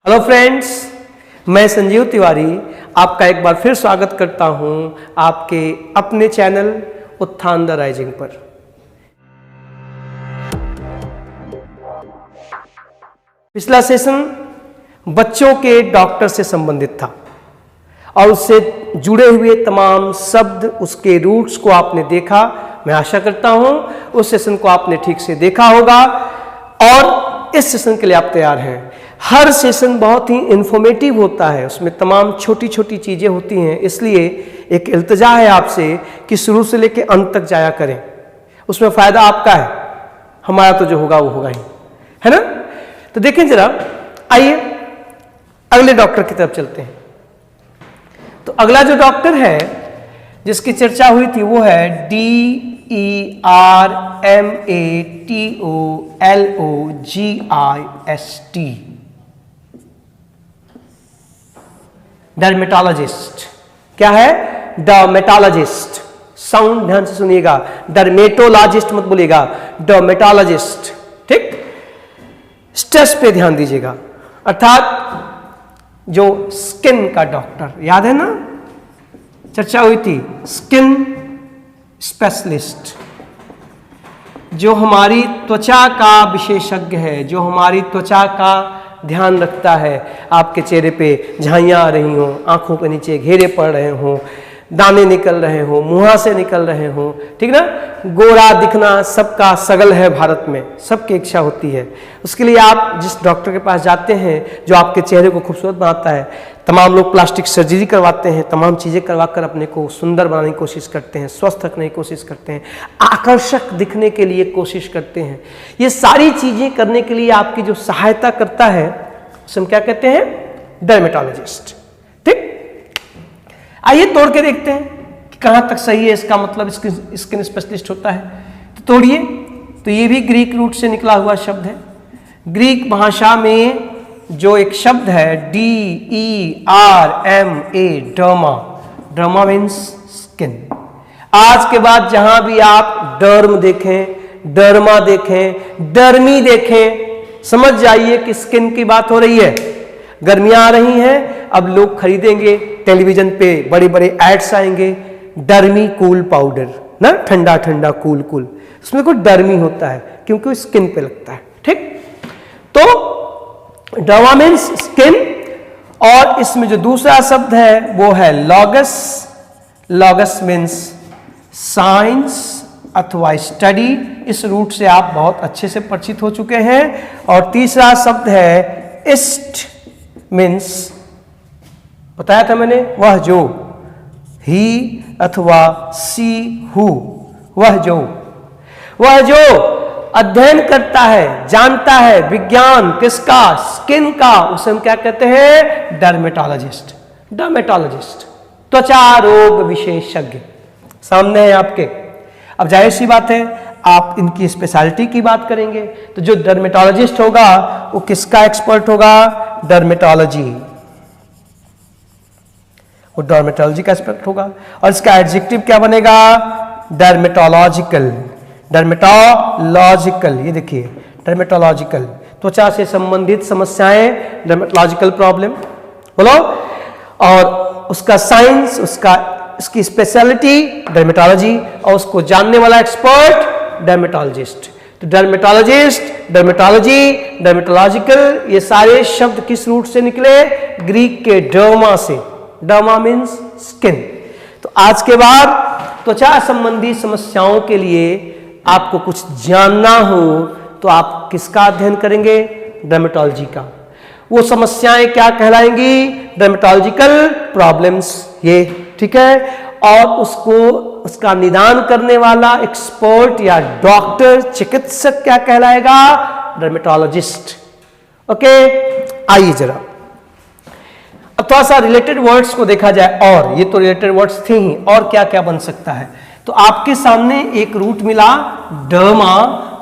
Hello friends, मैं संजीव तिवारी आपका एक बार फिर स्वागत करता हूं आपके अपने चैनल उत्थान द राइजिंग पर। पिछला सेशन बच्चों के डॉक्टर से संबंधित था और उससे जुड़े हुए तमाम शब्द, उसके रूट्स को आपने देखा। मैं आशा करता हूं उस सेशन को आपने ठीक से देखा होगा और इस सेशन के लिए आप तैयार हैं। हर सेशन बहुत ही इंफॉर्मेटिव होता है, उसमें तमाम छोटी छोटी चीजें होती हैं, इसलिए एक इल्तिजा है आपसे कि शुरू से लेकर अंत तक जाया करें। उसमें फायदा आपका है, हमारा तो जो होगा वो होगा ही, है ना। तो देखें जरा, आइए अगले डॉक्टर की तरफ चलते हैं। तो अगला जो डॉक्टर है जिसकी चर्चा हुई थी वो है DERMATOLOGIST, डर्मेटोलॉजिस्ट। क्या है? डर्मेटोलॉजिस्ट। साउंड ध्यान से सुनिएगा, डर्मेटोलॉजिस्ट मत बोलिएगा, डर्मेटोलॉजिस्ट। ठीक, स्ट्रेस पे ध्यान दीजिएगा, अर्थात जो स्किन का डॉक्टर, याद है ना, चर्चा हुई थी, स्किन स्पेशलिस्ट, जो हमारी त्वचा का विशेषज्ञ है, जो हमारी त्वचा का ध्यान रखता है। आपके चेहरे पे झाइयाँ आ रही हों, आंखों के नीचे घेरे पड़ रहे हों, दाने निकल रहे हों, मुंह से निकल रहे हों, ठीक ना। गोरा दिखना सबका सगल है, भारत में सबकी इच्छा होती है। उसके लिए आप जिस डॉक्टर के पास जाते हैं जो आपके चेहरे को खूबसूरत बनाता है, तमाम लोग प्लास्टिक सर्जरी करवाते हैं, तमाम चीज़ें करवाकर अपने को सुंदर बनाने की कोशिश करते हैं, स्वस्थ रखने की कोशिश करते हैं, आकर्षक दिखने के लिए कोशिश करते हैं। ये सारी चीज़ें करने के लिए आपकी जो सहायता करता है उसे हम क्या कहते हैं? डर्मेटोलॉजिस्ट। ठीक, आइए तोड़ के देखते हैं कि कहाँ तक सही है इसका मतलब स्किन स्पेशलिस्ट होता है। तो तोड़िए। तो ये भी ग्रीक रूट से निकला हुआ शब्द है। ग्रीक भाषा में जो एक शब्द है DERMA, डर्मा मीन्स स्किन। आज के बाद जहां भी आप डर्म देखें, डर्मा देखें, डर्मी देखें, समझ जाइए कि स्किन की बात हो रही है। गर्मियां आ रही हैं, अब लोग खरीदेंगे, टेलीविजन पे बड़े बड़े एड्स आएंगे, डर्मी कूल पाउडर ना, ठंडा ठंडा कूल कूल, उसमें कोई डर्मी होता है क्योंकि वो स्किन पे लगता है। ठीक, तो डर्मा मीन्स स्किन, और इसमें जो दूसरा शब्द है वो है लॉगस। लॉगस मीन्स साइंस अथवा स्टडी। इस रूट से आप बहुत अच्छे से परिचित हो चुके हैं। और तीसरा शब्द है इस्ट, मीन्स बताया था मैंने, वह जो, ही अथवा सी हु, वह जो अध्ययन करता है, जानता है विज्ञान किसका? स्किन का, उसे हम क्या कहते हैं? डर्मेटोलॉजिस्ट। डर्मेटोलॉजिस्ट, त्वचा रोग विशेषज्ञ सामने है आपके। अब जाहिर सी बात है आप इनकी स्पेशलिटी की बात करेंगे तो जो डर्मेटोलॉजिस्ट होगा वो किसका एक्सपर्ट होगा? डर्मेटोलॉजी, वो डर्मेटोलॉजी का एक्सपर्ट होगा। और इसका एडजेक्टिव क्या बनेगा? डर्मेटोलॉजिकल। डर्मेटोलॉजिकल, ये देखिए, डर्मेटोलॉजिकल, त्वचा से संबंधित समस्याएं, डर्मेटोलॉजिकल प्रॉब्लम बोलो। और उसका साइंस, उसकी स्पेशलिटी डर्मेटोलॉजी, और उसको जानने वाला एक्सपर्ट डर्मेटोलॉजिस्ट। तो डर्मेटोलॉजिस्ट, डर्मेटोलॉजी, डर्मेटोलॉजिकल, ये सारे शब्द किस रूट से निकले? ग्रीक के डर्मा से। Derma means skin. तो आज के बाद त्वचा संबंधी समस्याओं के लिए आपको कुछ जानना हो तो आप किसका अध्ययन करेंगे? डर्मेटोलॉजी का। वो समस्याएं क्या कहलाएंगी? डर्मेटोलॉजिकल प्रॉब्लम्स, ये ठीक है। और उसका निदान करने वाला एक्सपर्ट या डॉक्टर, चिकित्सक क्या कहलाएगा? डर्मेटोलॉजिस्ट। ओके, आइए जरा अब थोड़ा सा रिलेटेड वर्ड्स को देखा जाए। और ये तो रिलेटेड वर्ड्स थे ही, और क्या क्या बन सकता है? तो आपके सामने एक रूट मिला डर्मा,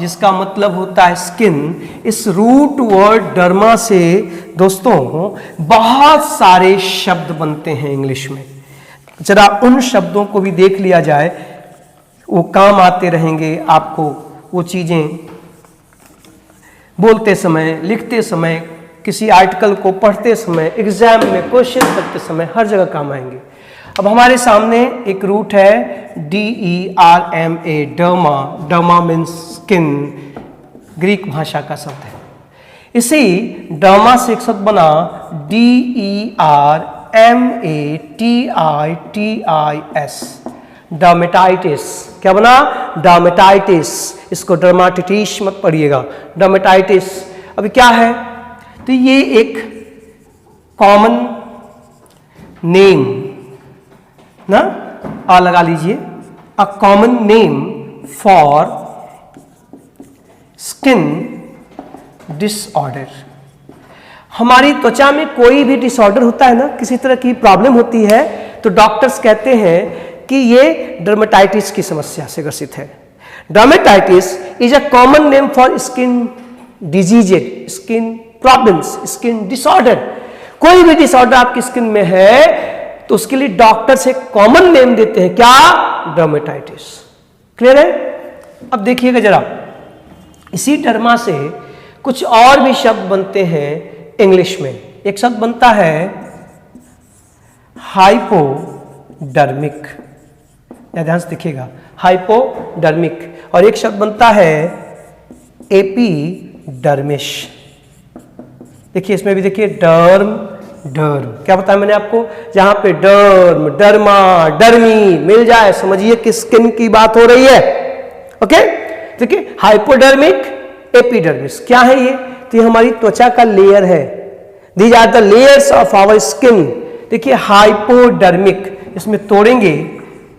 जिसका मतलब होता है स्किन। इस रूट वर्ड डर्मा से दोस्तों बहुत सारे शब्द बनते हैं इंग्लिश में। जरा उन शब्दों को भी देख लिया जाए, वो काम आते रहेंगे आपको। वो चीजें बोलते समय, लिखते समय किसी आर्टिकल को पढ़ते समय, एग्जाम में क्वेश्चन करते समय हर जगह काम आएंगे। अब हमारे सामने एक रूट है DERMA, derma. Derma means skin, Greek भाषा का शब्द है। इसी डर्मा से एक शब्द बना DERMATITIS, डर्मेटाइटिस। क्या बना? डर्मेटाइटिस। इसको डर्माटिटिस मत पढ़िएगा, डर्मेटाइटिस। अभी क्या है? तो ये एक कॉमन नेम ना, आ लगा लीजिए, a common name for skin disorder. हमारी त्वचा में कोई भी डिसऑर्डर होता है ना, किसी तरह की प्रॉब्लम होती है, तो डॉक्टर्स कहते हैं कि ये डर्मेटाइटिस की समस्या से ग्रसित है। Dermatitis is a common name for skin diseases, skin problems, skin disorder. कोई भी डिसऑर्डर आपकी स्किन में है तो उसके लिए डॉक्टर से कॉमन नेम देते हैं, क्या? डर्मेटाइटिस। क्लियर है? अब देखिएगा जरा, इसी डर्मा से कुछ और भी शब्द बनते हैं इंग्लिश में। एक शब्द बनता है हाइपोडर्मिक, ध्यान से देखिएगा, हाइपोडर्मिक। और एक शब्द बनता है एपिडर्मिस। देखिए इसमें भी देखिए डर्म, डर्म। क्या बताया मैंने आपको? जहां पे डर्म, डर्मा, डर्मी मिल जाए समझिए कि स्किन की बात हो रही है। ओके, देखिए हाइपोडर्मिक, एपिडर्मिस। क्या है ये? तो ये हमारी त्वचा का लेयर है। These are the layers of our skin. देखिए हाइपोडर्मिक, इसमें तोड़ेंगे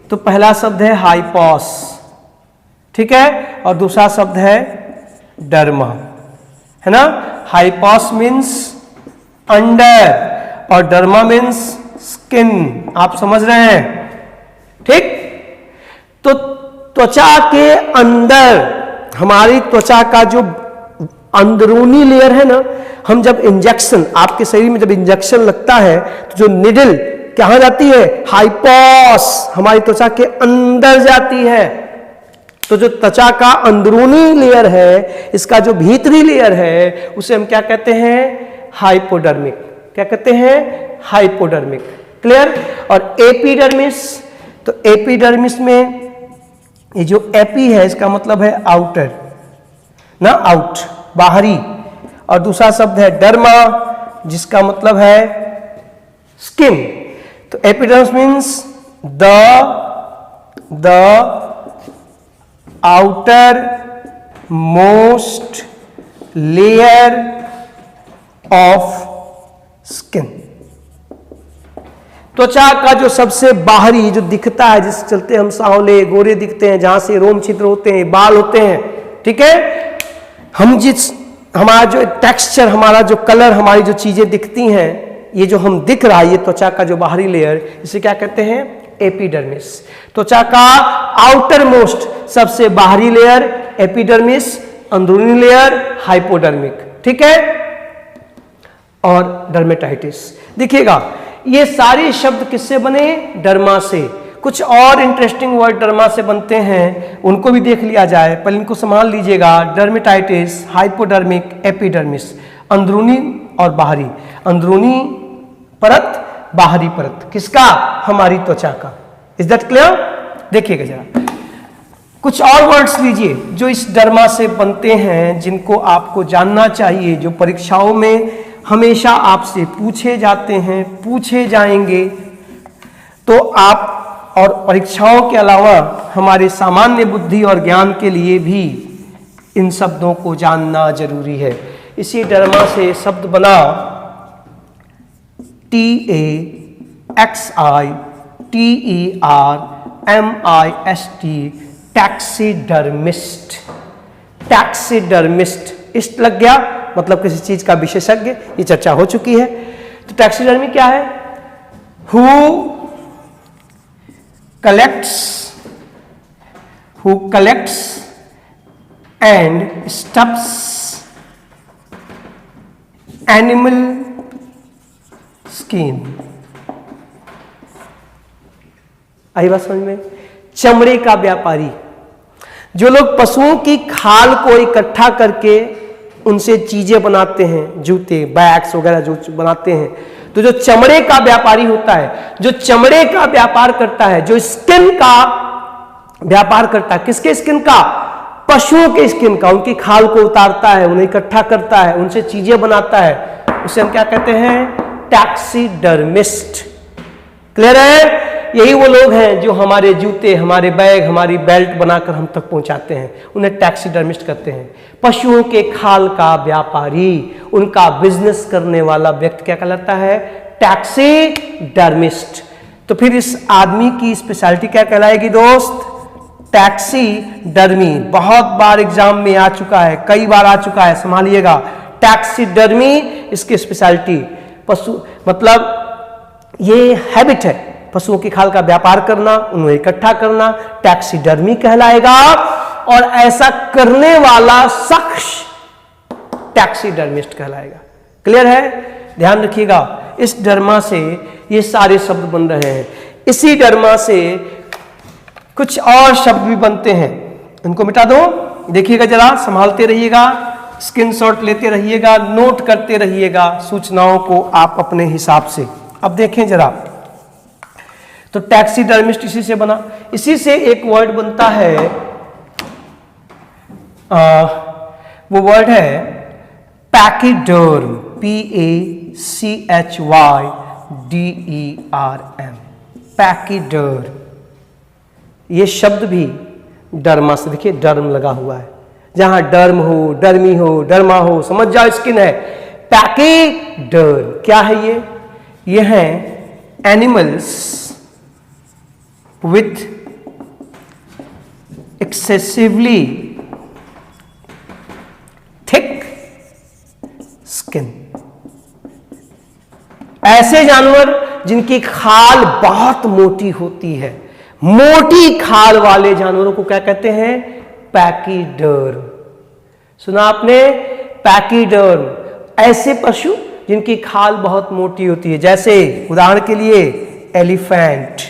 तो पहला शब्द है हाइपोस, ठीक है, और दूसरा शब्द है डर्मा, है ना। हाइपोस मीन्स अंडर और डर्मा मीन्स स्किन। आप समझ रहे हैं? ठीक। तो त्वचा के अंदर, हमारी त्वचा का जो अंदरूनी लेयर है ना, हम जब इंजेक्शन, आपके शरीर में जब इंजेक्शन लगता है तो जो निडल कहां जाती है? हाइपोस, हमारी त्वचा के अंदर जाती है। तो जो त्वचा का अंदरूनी लेयर है, इसका जो भीतरी लेयर है, उसे हम क्या कहते हैं? हाइपोडर्मिक। क्या कहते हैं? हाइपोडर्मिक। क्लियर? और एपिडर्मिस, तो एपिडर्मिस में ये जो एपी है इसका मतलब है आउटर ना, आउट, बाहरी। और दूसरा शब्द है डर्मा जिसका मतलब है स्किन। तो epidermis means the outer most layer of skin. त्वचा का जो सबसे बाहरी जो दिखता है, जिस चलते हम सांवले गोरे दिखते हैं, जहां से रोम छिद्र होते हैं, बाल होते हैं, ठीक है, हम जिस, हमारा जो टेक्सचर, हमारा जो कलर, हमारी जो चीजें दिखती हैं, ये जो हम दिख रहा है, ये त्वचा का जो बाहरी लेयर, इसे क्या कहते हैं? एपिडर्मिस। त्वचा का आउटर मोस्ट, सबसे बाहरी लेयर एपिडर्मिस, अंदरूनी लेयर हाइपोडर्मिक, ठीक है। और डर्मेटाइटिस, देखिएगा ये सारे शब्द किससे बने? डर्मा से। कुछ और इंटरेस्टिंग वर्ड डर्मा से बनते हैं, उनको भी देख लिया जाए, पर इनको संभाल लीजिएगा। डर्मेटाइटिस, हाइपोडर्मिक, एपिडर्मिस, अंदरूनी और बाहरी। अंदरूनी परत, बाहरी परत, किसका? हमारी त्वचा का। Is that clear? देखिएगा जरा, कुछ और वर्ड्स लीजिए जो इस डर्मा से बनते हैं, जिनको आपको जानना चाहिए, जो परीक्षाओं में हमेशा आपसे पूछे जाते हैं, पूछे जाएंगे। तो आप, और परीक्षाओं के अलावा हमारे सामान्य बुद्धि और ज्ञान के लिए भी इन शब्दों को जानना जरूरी है। इसी डर्मा से शब्द बना TAXITERMIST, टैक्सीडर्मिस्ट। टैक्सीडर्मिस्ट, इस्ट लग गया मतलब किसी चीज का विशेषज्ञ, ये चर्चा हो चुकी है। तो टैक्सीडर्मी क्या है? Who collects and stuffs animal skin. आई बात समझ में? चमड़े का व्यापारी, जो लोग पशुओं की खाल को इकट्ठा करके उनसे चीजें बनाते हैं, जूते, बैग्स वगैरह जो बनाते हैं। तो जो चमड़े का व्यापारी होता है, जो चमड़े का व्यापार करता है, जो स्किन का व्यापार करता है, किसके स्किन का? पशुओं के स्किन का, उनकी खाल को उतारता है, उन्हें इकट्ठा करता है, उनसे चीजें बनाता है, उसे हम क्या कहते हैं? टैक्सीडर्मिस्ट। क्लियर है? यही वो लोग हैं जो हमारे जूते, हमारे बैग, हमारी बेल्ट बनाकर हम तक पहुंचाते हैं, उन्हें टैक्सीडर्मिस्ट कहते हैं। पशुओं के खाल का व्यापारी, उनका बिजनेस करने वाला व्यक्ति क्या कहलाता है? टैक्सीडर्मिस्ट। तो फिर इस आदमी की स्पेशलिटी क्या कहलाएगी दोस्त? टैक्सीडर्मी। बहुत बार एग्जाम में आ चुका है, कई बार आ चुका है, संभालिएगा। टैक्सीडर्मी इसकी स्पेशलिटी। पशु मतलब ये हैबिट है, पशुओं की खाल का व्यापार करना, उन्हें इकट्ठा करना, टैक्सीडर्मी कहलाएगा। और ऐसा करने वाला शख्स टैक्सीडर्मिस्ट कहलाएगा। क्लियर है? ध्यान रखिएगा, इस डर्मा से ये सारे शब्द बन रहे हैं। इसी डर्मा से कुछ और शब्द भी बनते हैं, इनको मिटा दो। देखिएगा जरा, संभालते रहिएगा, स्क्रीनशॉट लेते रहिएगा, नोट करते रहिएगा सूचनाओं को आप अपने हिसाब से। अब देखें जरा, तो टैक्सीडर्मिस्ट इसी से बना। इसी से एक वर्ड बनता है, वो वर्ड है पैकीडर्म, PACHYDERM, पैकीडर्म। ये शब्द भी डर्मा से, देखिए डर्म लगा हुआ है, जहां डर्म हो, डर्मी हो, डर्मा हो, समझ जाओ स्किन है। पैकीडर्म क्या है ये है animals with excessively thick skin, ऐसे जानवर जिनकी खाल बहुत मोटी होती है। मोटी खाल वाले जानवरों को क्या कहते हैं? पैकीडर्म। सुना आपने? पैकीडर्म। ऐसे पशु जिनकी खाल बहुत मोटी होती है, जैसे उदाहरण के लिए एलिफेंट,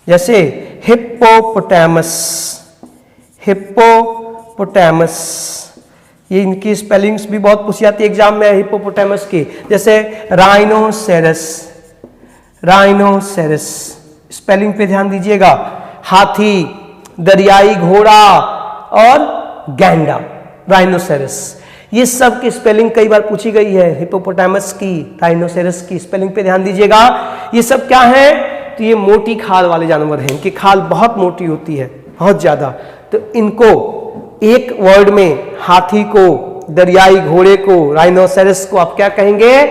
जैसे हिप्पोपोटामस। हिप्पोपोटामस, ये इनकी स्पेलिंग्स भी बहुत पूछी जाती है एग्जाम में हिप्पोपोटामस की। जैसे राइनोसेरस, राइनोसेरस स्पेलिंग पे ध्यान दीजिएगा। हाथी, दरियाई घोड़ा और गैंडा, राइनोसेरस, ये सब की स्पेलिंग कई बार पूछी गई है। हिप्पोपोटामस की, राइनोसेरस की स्पेलिंग पे ध्यान दीजिएगा। ये सब क्या है? तो ये मोटी खाल वाले जानवर हैं, इनकी खाल बहुत मोटी होती है, बहुत ज्यादा। तो इनको एक वर्ड में, हाथी को, दरियाई घोड़े को, राइनोसेरस को आप क्या कहेंगे?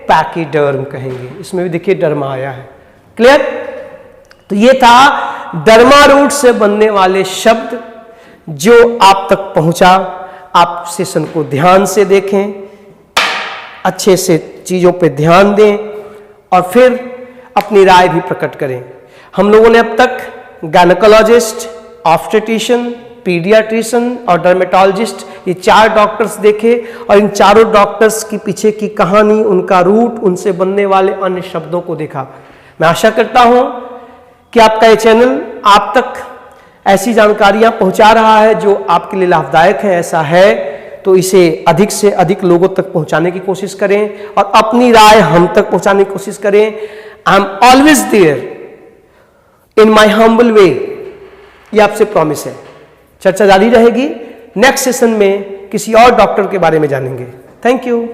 पैकीडर्म कहेंगे। इसमें भी देखिए डर्मा आया है। क्लियर? तो ये था डर्मा रूट से बनने वाले शब्द जो आप तक पहुंचा। आप सेशन को ध्यान से देखें, अच्छे से चीजों पे ध्यान दें और फिर अपनी राय भी प्रकट करें। हम लोगों ने अब तक गायनेकोलॉजिस्ट, ऑब्स्टेट्रिशियन, पीडियाट्रिशियन और डर्मेटोलॉजिस्ट, ये 4 डॉक्टर्स देखे और इन चारों डॉक्टर्स की पीछे की कहानी, उनका रूट, उनसे बनने वाले अन्य शब्दों को देखा। मैं आशा करता हूं कि आपका ये चैनल आप तक ऐसी जानकारियां पहुंचा रहा है जो आपके लिए लाभदायक है। ऐसा है तो इसे अधिक से अधिक लोगों तक पहुंचाने की कोशिश करें और अपनी राय हम तक पहुंचाने की कोशिश करें। I am always there in my humble way, ये आपसे प्रॉमिस है। चर्चा जारी रहेगी। नेक्स्ट सेशन में किसी और डॉक्टर के बारे में जानेंगे। Thank you.